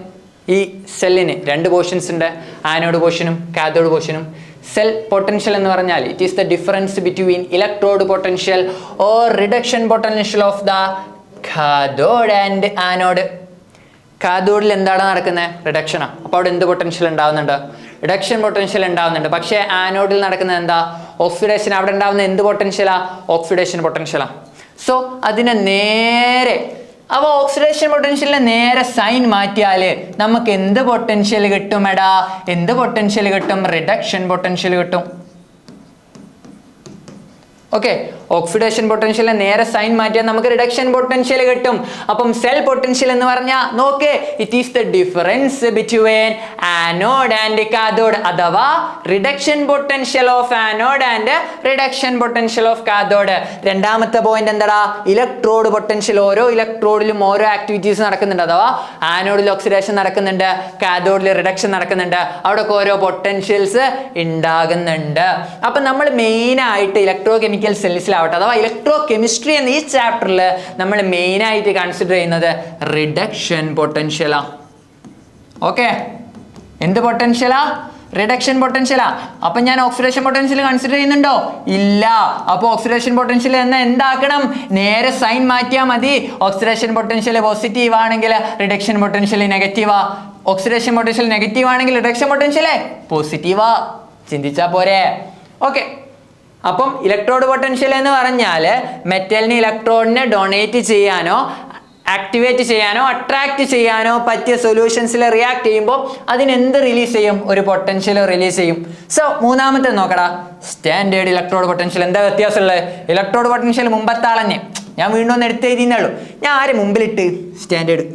ഈ സെല്ലിന് 2 പോർഷൻസ് ഉണ്ട്, ആനോഡ് പോർഷനും കാഥോഡ് പോർഷനും. സെൽ പൊട്ടൻഷ്യൽ എന്ന് പറഞ്ഞാൽ it is the difference between electrode potential or reduction potential of the cathode and anode. കാഥോഡിൽ എന്താണ് നടക്കുന്നത്, റിഡക്ഷനാണ്. അപ്പോൾ അവിടെ എന്ത് പൊട്ടൻഷ്യൽ ഉണ്ടാവുന്നുണ്ട്, റിഡക്ഷൻ പൊട്ടൻഷ്യൽ ഉണ്ടാവുന്നുണ്ട്. പക്ഷേ ആനോഡിൽ നടക്കുന്നത് എന്താ, ഓക്സിഡേഷൻ. അവിടെ ഉണ്ടാവുന്ന എന്ത് പൊട്ടൻഷ്യലാ, ഓക്സിഡേഷൻ പൊട്ടൻഷ്യലാ. സോ അതിനെ നേരെ അപ്പോൾ ഓക്സിഡേഷൻ പൊട്ടൻഷ്യലിനെ നേരെ സൈൻ മാറ്റിയാൽ നമുക്ക് എന്ത് പൊട്ടൻഷ്യൽ കിട്ടും എടാ, എന്ത് പൊട്ടൻഷ്യൽ കിട്ടും, റിഡക്ഷൻ പൊട്ടൻഷ്യൽ കിട്ടും. ഓക്കെ, ഓക്സിഡേഷൻ പൊട്ടൻഷ്യലിനെ നേരെ സൈൻ മാറ്റിയാൽ നമുക്ക് റിഡക്ഷൻ പൊട്ടൻഷ്യൽ കിട്ടും. അപ്പം സെൽ പൊട്ടൻഷ്യൽ എന്ന് പറഞ്ഞാൽ നോക്ക്, it is the difference between anode and cathode, അഥവാ reduction potential of anode and reduction potential of cathode. രണ്ടാമത്തെ പോയിന്റ് എന്താടാ, ഇലക്ട്രോഡ് പൊട്ടൻഷ്യൽ. ഓരോ ഇലക്ട്രോഡിലും ഓരോ ആക്ടിവിറ്റീസ് നടക്കുന്നുണ്ട്, അഥവാ ആനോഡിൽ ഓക്സിഡേഷൻ നടക്കുന്നുണ്ട്, കാഥോഡിൽ റിഡക്ഷൻ നടക്കുന്നുണ്ട്. അവിടെ ഓരോ പൊട്ടൻഷ്യൽസ് ഉണ്ടാകുന്നുണ്ട്. അപ്പം നമ്മൾ മെയിനായിട്ട് ഇലക്ട്രോ കെമിക്കൽ സെൽസിലാവട്ടെ അഥവാ ഇലക്ട്രോ കെമിസ്ട്രി എന്ന ഈ ചാപ്റ്ററിൽ നമ്മൾ മെയിനായിട്ട് കൺസിഡർ ചെയ്യുന്നത് റിഡക്ഷൻ പൊട്ടൻഷ്യലാ. ഓക്കെ, എന്ത് പൊട്ടൻഷ്യലാ, റിഡക്ഷൻ പൊട്ടൻഷ്യലാ. അപ്പം ഞാൻ ഓക്സിഡേഷൻ പൊട്ടൻഷ്യൽ കൺസിഡർ ചെയ്യുന്നുണ്ടോ, ഇല്ല. അപ്പോൾ ഓക്സിഡേഷൻ പൊട്ടൻഷ്യൽ എന്നാൽ എന്താക്കണം, നേരെ സൈൻ മാറ്റിയാൽ മതി. ഓക്സിഡേഷൻ പൊട്ടൻഷ്യൽ പോസിറ്റീവ് ആണെങ്കിൽ റിഡക്ഷൻ പൊട്ടൻഷ്യൽ നെഗറ്റീവാ, ഓക്സിഡേഷൻ പൊട്ടൻഷ്യൽ നെഗറ്റീവ് ആണെങ്കിൽ റിഡക്ഷൻ പൊട്ടൻഷ്യൽ പോസിറ്റീവാ. ചിന്തിച്ചാൽ പോരെ. ഓക്കെ, അപ്പം ഇലക്ട്രോഡ് പൊട്ടൻഷ്യൽ എന്ന് പറഞ്ഞാൽ മെറ്റലിന് ഇലക്ട്രോഡിനെ ഡൊണേറ്റ് ചെയ്യാനോ ആക്ടിവേറ്റ് ചെയ്യാനോ അട്രാക്ട് ചെയ്യാനോ പറ്റിയ സൊല്യൂഷൻസിൽ റിയാക്ട് ചെയ്യുമ്പോൾ അതിനെന്ത് റിലീസ് ചെയ്യും, ഒരു പൊട്ടൻഷ്യൽ റിലീസ് ചെയ്യും. സോ മൂന്നാമത്തെ നോക്കടാ, സ്റ്റാൻഡേർഡ് ഇലക്ട്രോഡ് പൊട്ടൻഷ്യൽ. എന്താ വ്യത്യാസമുള്ളത്, ഇലക്ട്രോഡ് പൊട്ടൻഷ്യൽ മുമ്പത്തെ ആളെന്നെ ഞാൻ വീണ്ടും ഒന്ന് എടുത്ത് എഴുതിയെന്നേ ഉള്ളൂ. ഞാൻ ആരെ മുമ്പിലിട്ട് സ്റ്റാൻഡേർഡ്.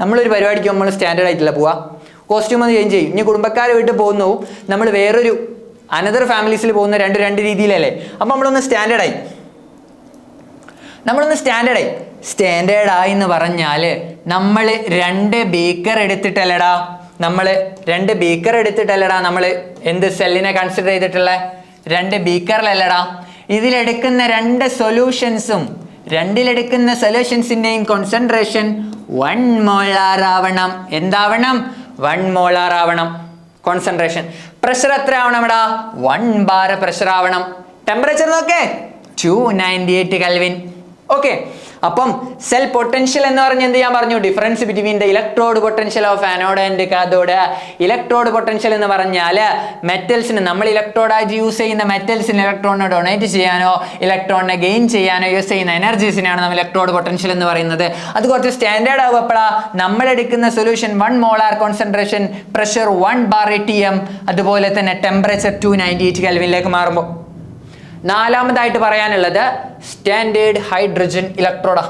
നമ്മളൊരു പരിപാടിക്ക് നമ്മൾ സ്റ്റാൻഡേർഡ് ആയിട്ടില്ല പോവാ, കോസ്റ്റ്യൂം ഒന്ന് ചേഞ്ച് ചെയ്യും. ഇനി കുടുംബക്കാരെ വീട്ടിൽ പോകുന്നു, നമ്മൾ വേറൊരു അനദർ ഫാമിലീസിൽ പോകുന്ന രണ്ട് രീതിയിലല്ലേ. അപ്പം നമ്മളൊന്ന് സ്റ്റാൻഡേർഡായി. സ്റ്റാൻഡേർഡായി എന്ന് പറഞ്ഞാൽ നമ്മൾ 2 ബീക്കർ എടുത്തിട്ടല്ലടാ, നമ്മൾ എന്ത് സെല്ലിനെ കൺസിഡർ ചെയ്തിട്ടുള്ള 2 ബീക്കറിലല്ലടാ. ഇതിലെടുക്കുന്ന 2 സൊല്യൂഷൻസും 2 സൊല്യൂഷൻസിൻ്റെയും കോൺസെൻട്രേഷൻ 1 മോളാർ ആവണം. എന്താവണം, 1 മോളാർ ആവണം കോൺസെൻട്രേഷൻ. പ്രഷർ എത്ര ആവണം എടാ, 1 ബാർ പ്രഷർ ആവണം. ടെമ്പറേച്ചർ നോക്കേ, 298 കെൽവിൻ. ഓക്കെ, അപ്പം സെൽ പൊട്ടൻഷ്യൽ എന്ന് പറഞ്ഞ് എന്ത് ഞാൻ പറഞ്ഞു, difference between the electrode potential of anode and cathode. Electrode potential എന്ന് പറഞ്ഞാൽ മെറ്റൽസിന്, നമ്മൾ ഇലക്ട്രോഡായിട്ട് യൂസ് ചെയ്യുന്ന മെറ്റൽസിന് ഇലക്ട്രോണിനെ ഡൊണേറ്റ് ചെയ്യാനോ ഇലക്ട്രോണിനെ ഗെയിൻ ചെയ്യാനോ യൂസ് ചെയ്യുന്ന എനർജീസിനാണ് നമ്മൾ ഇലക്ട്രോഡ് പൊട്ടൻഷ്യൽ എന്ന് പറയുന്നത്. അത് കുറച്ച് സ്റ്റാൻഡേർഡ് ആവും എപ്പോഴാ, നമ്മൾ എടുക്കുന്ന solution 1 molar concentration, pressure 1 bar atm, അതുപോലെ തന്നെ ടെമ്പറേച്ചർ 298 കെൽവിനിലേക്ക് മാറുമ്പോൾ. നാലാമതായിട്ട് പറയാനുള്ളത് സ്റ്റാൻഡേർഡ് ഹൈഡ്രജൻ ഇലക്ട്രോഡാ.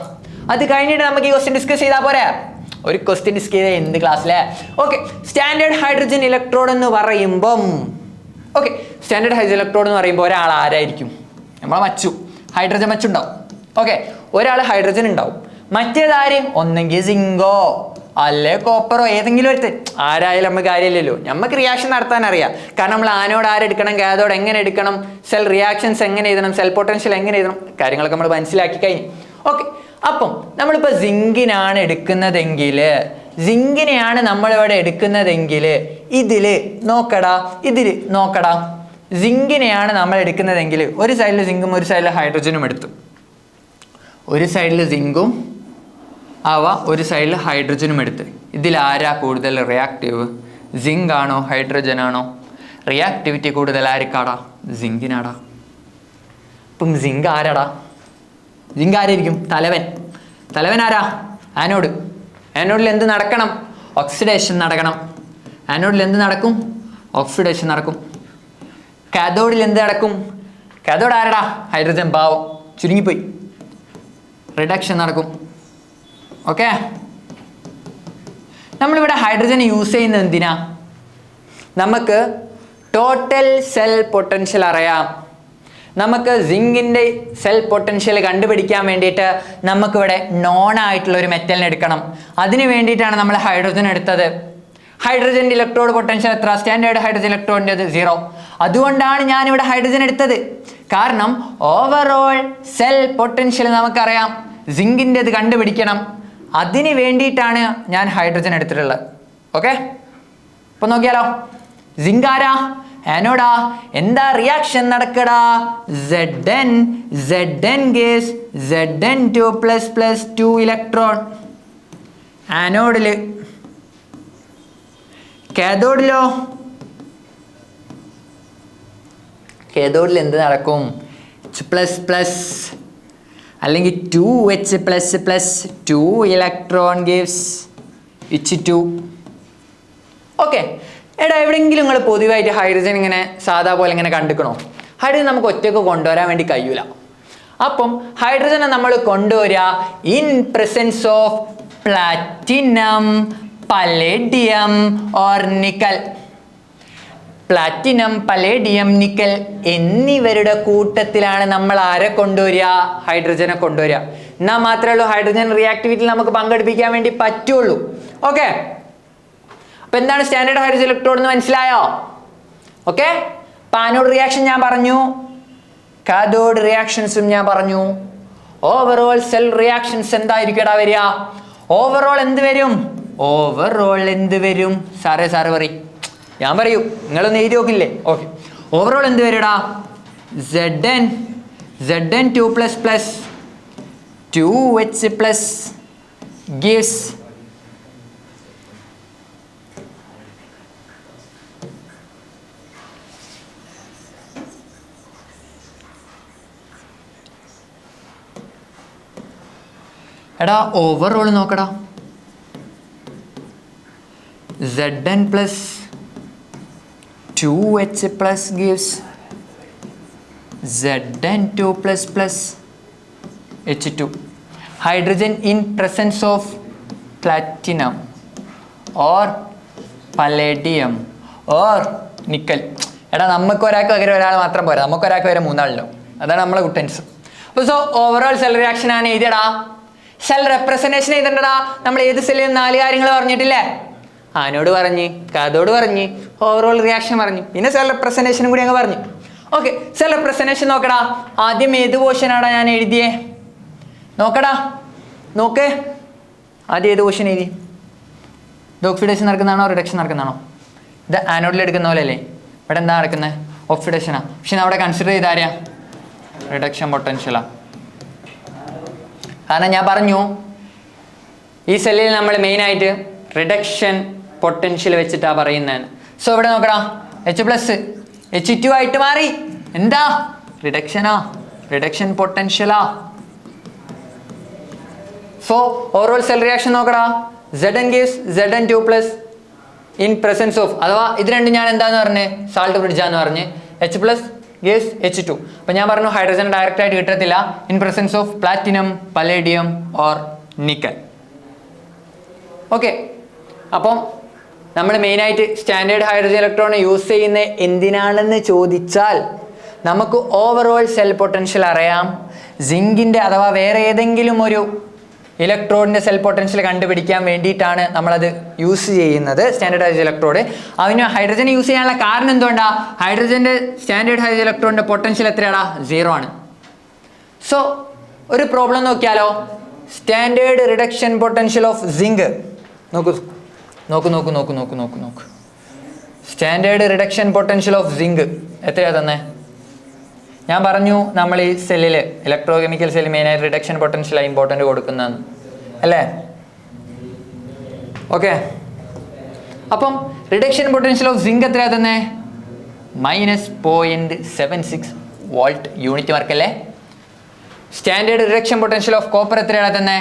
അത് കഴിഞ്ഞിട്ട് നമുക്ക് ഈ ക്വസ്റ്റ്യൻ ഡിസ്കസ് ചെയ്താൽ പോരെ, ഒരു ക്വസ്റ്റ്യൻ ഡിസ്കസ് ചെയ്ത എന്ത് ക്ലാസ്സിലെ. ഓക്കെ, സ്റ്റാൻഡേർഡ് ഹൈഡ്രജൻ ഇലക്ട്രോഡ് എന്ന് പറയുമ്പം, ഓക്കെ, സ്റ്റാൻഡേർഡ് ഹൈഡ്രജൻ ഇലക്ട്രോഡ് എന്ന് പറയുമ്പോൾ ഒരാൾ ആരായിരിക്കും, നമ്മളെ മച്ചു, ഹൈഡ്രജൻ മച്ചുണ്ടാവും. ഓക്കെ, ഒരാൾ ഹൈഡ്രജൻ ഉണ്ടാവും, മറ്റേതാരും ഒന്നെങ്കിൽ സിങ്കോ അല്ലെ കോപ്പറോ ഏതെങ്കിലും ഒരുത്തൻ, ആരായാലും നമുക്ക് കാര്യമില്ലല്ലോ, നമുക്ക് റിയാക്ഷൻ നടത്താൻ അറിയാം. കാരണം നമ്മൾ ആനോട് ആരെടുക്കണം, കാഥോഡ് എങ്ങനെ എടുക്കണം, സെൽ റിയാക്ഷൻസ് എങ്ങനെ എഴുതണം, സെൽ പൊട്ടൻഷ്യൽ എങ്ങനെ എഴുതണം, കാര്യങ്ങളൊക്കെ നമ്മൾ മനസ്സിലാക്കി കഴിഞ്ഞു. ഓക്കെ, അപ്പം നമ്മളിപ്പോൾ സിങ്കിനാണ് എടുക്കുന്നതെങ്കിൽ, സിങ്കിനെയാണ് നമ്മളിവിടെ എടുക്കുന്നതെങ്കിൽ ഇതിൽ നോക്കടാ, സിങ്കിനെയാണ് നമ്മൾ എടുക്കുന്നതെങ്കിൽ ഒരു സൈഡിൽ സിങ്കും ഒരു സൈഡിൽ ഹൈഡ്രജനും എടുത്തു, ഒരു സൈഡിൽ സിങ്കും ഒരു സൈഡിൽ ഹൈഡ്രജനും എടുത്ത്, ഇതിൽ ആരാ കൂടുതൽ റിയാക്റ്റീവ്, സിങ്ക് ആണോ ഹൈഡ്രജൻ ആണോ? റിയാക്ടിവിറ്റി കൂടുതൽ ആർക്കാടാ? സിങ്കിനാടാ. ഇപ്പം സിങ്ക് ആരാടാ? സിങ്ക് ആരായിരിക്കും? തലവൻ ആരാ? ആനോഡ്. ആനോഡിൽ എന്ത് നടക്കണം? ഓക്സിഡേഷൻ നടക്കണം. ആനോഡിൽ എന്ത് നടക്കും? ഓക്സിഡേഷൻ നടക്കും. കാഥോഡിൽ എന്ത് നടക്കും? കാഥോഡ് ആരടാ? ഹൈഡ്രജൻ, പാവം ചുരുങ്ങിപ്പോയി, റിഡക്ഷൻ നടക്കും. ഓക്കെ, നമ്മളിവിടെ ഹൈഡ്രജൻ യൂസ് ചെയ്യുന്നത് എന്തിനാ? നമുക്ക് ടോട്ടൽ സെൽ പൊട്ടൻഷ്യൽ അറിയാം. നമുക്ക് സിങ്കിൻ്റെ സെൽ പൊട്ടൻഷ്യൽ കണ്ടുപിടിക്കാൻ വേണ്ടിയിട്ട് നമുക്കിവിടെ നോൺ ആയിട്ടുള്ള ഒരു മെറ്റലിനെ എടുക്കണം. അതിന് വേണ്ടിയിട്ടാണ് നമ്മൾ ഹൈഡ്രജൻ എടുത്തത്. ഹൈഡ്രജൻ്റെ ഇലക്ട്രോഡ് പൊട്ടൻഷ്യൽ എത്ര? സ്റ്റാൻഡേർഡ് ഹൈഡ്രജൻ ഇലക്ട്രോഡിൻ്റെ 0. അതുകൊണ്ടാണ് ഞാനിവിടെ ഹൈഡ്രജൻ എടുത്തത്. കാരണം ഓവറോൾ സെൽ പൊട്ടൻഷ്യൽ നമുക്കറിയാം, സിങ്കിൻ്റെത് കണ്ടുപിടിക്കണം. അതിന് വേണ്ടിയിട്ടാണ് ഞാൻ ഹൈഡ്രജൻ എടുത്തിട്ടുള്ളത്. ഓക്കെ, ഇപ്പൊ നോക്കിയാലോ, സിങ്ക് ആരാ? ആനോഡാ. എന്താ റിയാക്ഷൻ നടക്കടാ? Zn ഗേസ് Zn2++ 2 ഇലക്ട്രോൺ ആനോഡില്. കാഥോഡിലോ? കാഥോഡിൽ എന്ത് നടക്കും? H++ അല്ലെങ്കിൽ 2H++ 2 electron gives H2. Okay, എടാ എവിടെയെങ്കിലും നിങ്ങൾ പൊതുവായിട്ട് ഹൈഡ്രജൻ ഇങ്ങനെ സാധാ പോലെ ഇങ്ങനെ കണ്ടിക്കണോ? ഹൈഡ്രജൻ നമുക്ക് ഒറ്റയ്ക്ക് കൊണ്ടുവരാൻ വേണ്ടി കഴിയൂല. അപ്പം ഹൈഡ്രജനെ നമ്മൾ കൊണ്ടുവരിക in presence of platinum, palladium or nickel. Platinum, palladium, nickel എന്നിവരുടെ കൂട്ടത്തിലാണ് നമ്മൾ ആരെ കൊണ്ടുവരിക? ഹൈഡ്രജനെ കൊണ്ടുവരിക. എന്നാൽ മാത്രമേ ഉള്ളൂ ഹൈഡ്രജൻ റിയാക്ടിവിറ്റിയിൽ നമുക്ക് പങ്കെടുപ്പിക്കാൻ വേണ്ടി പറ്റുള്ളൂ. ഓക്കെ, അപ്പൊ എന്താണ് സ്റ്റാൻഡേർഡ് ഹൈഡ്രജൻ ഇലക്ട്രോഡ് എന്ന് മനസ്സിലായോ? ഓക്കെ, ആനോഡ് റിയാക്ഷൻ ഞാൻ പറഞ്ഞു, കാഥോഡ് റിയാക്ഷൻസും ഞാൻ പറഞ്ഞു. ഓവറോൾ സെൽ റിയാക്ഷൻസ് എന്തായിരിക്കടാ വരിക? ഓവറോൾ എന്ത് വരും? സാറേ പറയും, ഞാൻ പറയൂ, നിങ്ങളൊന്ന് എഴുതി നോക്കില്ലേ? ഓക്കെ, ഓവറോൾ എന്ത് വരുടാ? Zn2++ 2H+ gives എടാ ഓവറോൾ നോക്കടാ, Zn+2H+ gives Zn2++ H2. Hydrogen in presence of platinum or palladium or nickel. എടാ നമുക്ക് ഒരാൾക്ക് പകരം ഒരാൾ മാത്രം പോരാ, നമുക്ക് ഒരാൾക്ക് പകരം 3 ആളല്ലോ. അതാണ് നമ്മളെ കുട്ടൻസ്. അപ്പോൾ സോ ഓവറോൾ സെൽ റിയാക്ഷൻ ആണ് എഴുതിയടാ. Cell representation എഴുതണ്ടടാ. നമ്മൾ ഏത് സെല്ലിലും 4 കാര്യങ്ങൾ പറഞ്ഞിട്ടില്ലേ? ആനോട് പറഞ്ഞ്, കാഥോഡ് പറഞ്ഞ്, ഓവറോൾ റിയാക്ഷൻ പറഞ്ഞു, പിന്നെ സെൽ റെപ്രസെൻറ്റേഷനും കൂടി അങ്ങ് പറഞ്ഞു. ഓക്കെ, സെൽ റെപ്രസെൻറ്റേഷൻ നോക്കടാ. ആദ്യം ഏത് പോർഷനാടാ ഞാൻ എഴുതിയേ? നോക്കടാ, നോക്ക്, ആദ്യം ഏത് പോർഷൻ എഴുതി? ഇത് ഓക്സിഡേഷൻ നടക്കുന്നതാണോ റിഡക്ഷൻ നടക്കുന്നതാണോ? ഇത് ആനോഡിൽ എടുക്കുന്ന പോലെ അല്ലേ? ഇവിടെ എന്താ നടക്കുന്നത്? ഓക്സിഡേഷനാണ്. പക്ഷെ അവിടെ കൺസിഡർ ചെയ്താരാ? റിഡക്ഷൻ പൊട്ടൻഷ്യലാ. കാരണം ഞാൻ പറഞ്ഞു ഈ സെല്ലിൽ നമ്മൾ മെയിനായിട്ട് റിഡക്ഷൻ പൊട്ടൻഷ്യൽ വെച്ചിട്ടാണ് പറയുന്നതാണ്. സോ ഇവിടെ നോക്കടാ H+, H2 ആയിട്ട് മാറി. എന്താ റിഡക്ഷനാ, റിഡക്ഷൻ പൊട്ടൻഷ്യലാ. സോ ഓവറോൾ സെൽ റിയാക്ഷൻ നോക്കടാ, Zn gives Zn2+ in presence of, അഥവാ ഇത് രണ്ടും ഞാൻ എന്താന്ന് പറഞ്ഞ് സാൾട്ട് ബ്രിഡ്ജാന്ന് പറഞ്ഞ് H+ gives H2. അപ്പം ഞാൻ പറഞ്ഞു ഹൈഡ്രജൻ ഡയറക്റ്റ് ആയിട്ട് കിട്ടത്തില്ല in presence of platinum, palladium or nickel. Okay, അപ്പം നമ്മൾ മെയിനായിട്ട് സ്റ്റാൻഡേർഡ് ഹൈഡ്രജൻ ഇലക്ട്രോൺ യൂസ് ചെയ്യുന്നത് എന്തിനാണെന്ന് ചോദിച്ചാൽ നമുക്ക് ഓവറോൾ സെൽ പൊട്ടൻഷ്യൽ അറിയാം. സിങ്കിൻ്റെ അഥവാ വേറെ ഏതെങ്കിലും ഒരു ഇലക്ട്രോഡിൻ്റെ സെൽ പൊട്ടൻഷ്യൽ കണ്ടുപിടിക്കാൻ വേണ്ടിയിട്ടാണ് നമ്മളത് യൂസ് ചെയ്യുന്നത് സ്റ്റാൻഡേർഡ് ഹൈഡ്രജൻ ഇലക്ട്രോഡ്. അതിന് ഹൈഡ്രജൻ യൂസ് ചെയ്യാനുള്ള കാരണം എന്തുകൊണ്ടാണ്? ഹൈഡ്രജൻ്റെ സ്റ്റാൻഡേർഡ് ഹൈഡ്രജൻ ഇലക്ട്രോഡിൻ്റെ പൊട്ടൻഷ്യൽ എത്രയാടാ? 0 ആണ്. സോ ഒരു പ്രോബ്ലം നോക്കിയാലോ, standard reduction potential of zinc നോക്കൂ. Standard reduction potential of zinc എത്രയാ തന്നെ? ഞാൻ പറഞ്ഞു നമ്മൾ ഈ സെല്ലിൽ ഇലക്ട്രോ കെമിക്കൽ സെല്ലിൽ മെയിനായിട്ട് റിഡക്ഷൻ പൊട്ടൻഷ്യലാണ് ഇമ്പോർട്ടൻ്റ് കൊടുക്കുന്നതെന്ന് അല്ലേ? ഓക്കെ, അപ്പം റിഡക്ഷൻ പൊട്ടൻഷ്യൽ ഓഫ് സിങ്ക് എത്രയാ തന്നെ? -0.76 വോൾട്ട് യൂണിറ്റ് മാർക്കല്ലേ. Standard reduction potential of copper എത്രയാണ് തന്നെ?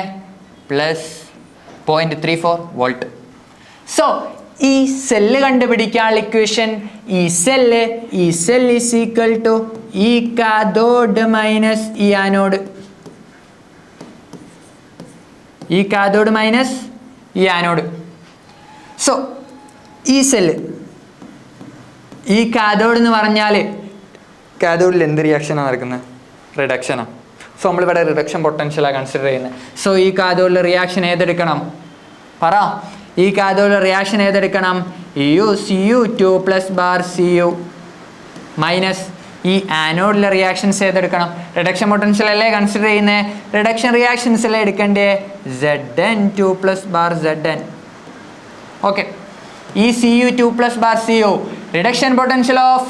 +0.34 വോൾട്ട്. സോ ഈ സെല്ല് കണ്ടുപിടിക്കാനുള്ള equation E cell is equal to E cathode minus E anode, E cathode minus E anode. So E cell E cathode എന്ന് പറഞ്ഞാൽ കാഥോഡിൽ എന്ത് റിയാക്ഷനാണ് നടക്കുന്നത്? റിഡക്ഷനാണ്. സോ നമ്മളിവിടെ റിഡക്ഷൻ പൊട്ടൻഷ്യലാണ് കൺസിഡർ ചെയ്യുന്നത്. സോ ഈ കാഥോഡിൽ റിയാക്ഷൻ ഏതെടുക്കണം പറ? ഈ കാഥോഡിൽ റിയാക്ഷൻ ഏതെടുക്കണം? Cu2+Cu മൈനസ് ഈ ആനോഡിലെ റിയാക്ഷൻസ് ഏതെടുക്കണം? റിഡക്ഷൻ പൊട്ടൻഷ്യൽ അല്ലേ കൺസിഡർ ചെയ്യുന്നത്? റിഡക്ഷൻ റിയാക്ഷൻസ് അല്ലേ എടുക്കണ്ടേ? Zn2+Zn. ഓക്കെ, ഈ Cu2+Cu reduction potential of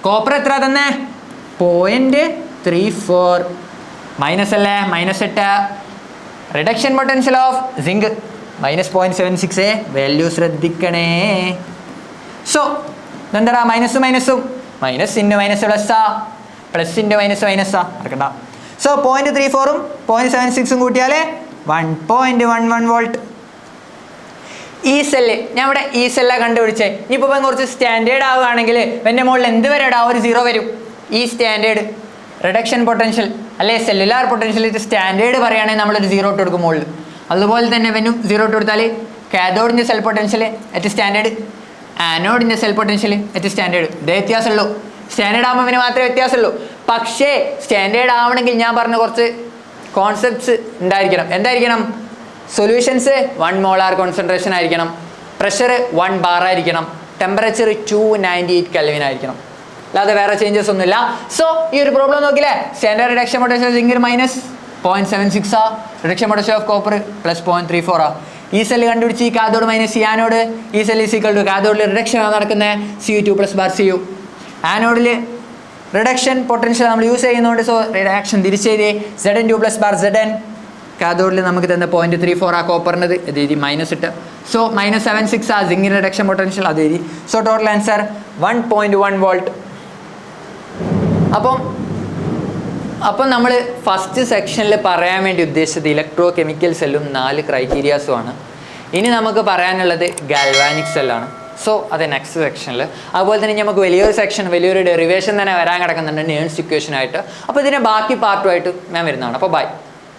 copper എത്ര തന്നെ? 0.34 മൈനസ് അല്ലേ, -8. Reduction potential of zinc -0.76. Value ശ്രദ്ധിക്കണേ. സോ എന്താ മൈനസും മൈനസും, മൈനസ് ഇൻറ്റു മൈനസ് പ്ലസ്സാ, പ്ലസ് ഇൻറ്റു മൈനസ് മൈനസാ നടക്കണ്ട. സോ 0.34ഉം 0.76ഉം കൂട്ടിയാൽ 1.11 വോൾട്ട്. ഈ സെല്ല് ഞാൻ ഇവിടെ ഈ സെല്ലാണ് കണ്ടുപിടിച്ചേ. ഇനിയിപ്പോൾ കുറച്ച് സ്റ്റാൻഡേർഡ് ആവുകയാണെങ്കിൽ എൻ്റെ മുകളിൽ എന്ത് വരെ ഇടാം? ഒരു 0 വരും. ഈ സ്റ്റാൻഡേർഡ് റിഡക്ഷൻ പൊട്ടൻഷ്യൽ അല്ലെ സെല്ലുലാർ പൊട്ടൻഷ്യൽ സ്റ്റാൻഡേർഡ് പറയുകയാണെങ്കിൽ നമ്മളൊരു 0 ഇട്ട് കൊടുക്കും മുകളിൽ. അതുപോലെ തന്നെ വെനും 0 ഇട്ട് കൊടുത്താൽ കാഥോഡിൻ്റെ സെൽ പൊട്ടൻഷ്യൽ അറ്റ് സ്റ്റാൻഡേർഡ്, ആനോഡിൻ്റെ സെൽ പൊട്ടൻഷ്യൽ അറ്റ് സ്റ്റാൻഡേർഡ്. ഇതേ വ്യത്യാസമുള്ളൂ. സ്റ്റാൻഡേർഡ് ആകുമ്പോൾ പിന്നെ മാത്രമേ വ്യത്യാസമുള്ളൂ. പക്ഷേ സ്റ്റാൻഡേർഡ് ആവണമെങ്കിൽ ഞാൻ പറഞ്ഞ കുറച്ച് കോൺസെപ്റ്റ്സ് ഉണ്ടായിരിക്കണം. എന്തായിരിക്കണം? സൊല്യൂഷൻസ് 1 മോളാർ കോൺസെൻട്രേഷൻ ആയിരിക്കണം, പ്രഷർ 1 ബാർ ആയിരിക്കണം, ടെമ്പറേച്ചർ 298 കെൽവിൻ ആയിരിക്കണം. അല്ലാതെ വേറെ ചേഞ്ചസ് ഒന്നുമില്ല. സോ ഈ ഒരു പ്രോബ്ലം നോക്കില്ലേ, സ്റ്റാൻഡേർഡ് റിഡക്ഷൻ പൊട്ടൻഷ്യൽ സിങ്ക് -0.76 ആ, റിഡക്ഷൻ പൊട്ടൻഷ്യൽ ഓഫ് കോപ്പർ +0.34 ആ. ഈ സെല്ല് കണ്ടുപിടിച്ച് E cathode minus E anode, E cell is equal to കാഥോഡിൽ റിഡക്ഷൻ ആണ് നടക്കുന്നത് Cu2+Cu. ആനോഡിൽ റിഡക്ഷൻ പൊട്ടൻഷ്യൽ നമ്മൾ യൂസ് ചെയ്യുന്നതുകൊണ്ട് സോ റിഡക്ഷൻ തിരിച്ചെഴുതി Zn2+Zn. കാഥോഡിൽ നമുക്ക് തന്നെ 0.34 ആ കോപ്പറിനത് ഇത് എഴുതി മൈനസ് ഇട്ട്. സോ -76 ആ സിങ്കിൻ്റെ റിഡക്ഷൻ പൊട്ടൻഷ്യൽ അത് എഴുതി. So total answer 1.1 volt. അപ്പം നമ്മൾ ഫസ്റ്റ് സെക്ഷനിൽ പറയാൻ വേണ്ടി ഉദ്ദേശിച്ചത് ഇലക്ട്രോ കെമിക്കൽ സെല്ലും 4 ക്രൈറ്റീരിയാസുമാണ്. ഇനി നമുക്ക് പറയാനുള്ളത് ഗാൽവാനിക് സെല്ലാണ്. സോ അത് നെക്സ്റ്റ് സെക്ഷനിൽ. അതുപോലെ തന്നെ നമുക്ക് വലിയൊരു സെക്ഷൻ, വലിയൊരു ഡെറിവേഷൻ തന്നെ വരാൻ കിടക്കുന്നുണ്ട് നേൺസ് ഇക്വേഷൻ ആയിട്ട്. അപ്പോൾ ഇതിൻ്റെ ബാക്കി പാർട്ടുമായിട്ട് ഞാൻ വരുന്നതാണ്. അപ്പോൾ ബൈ.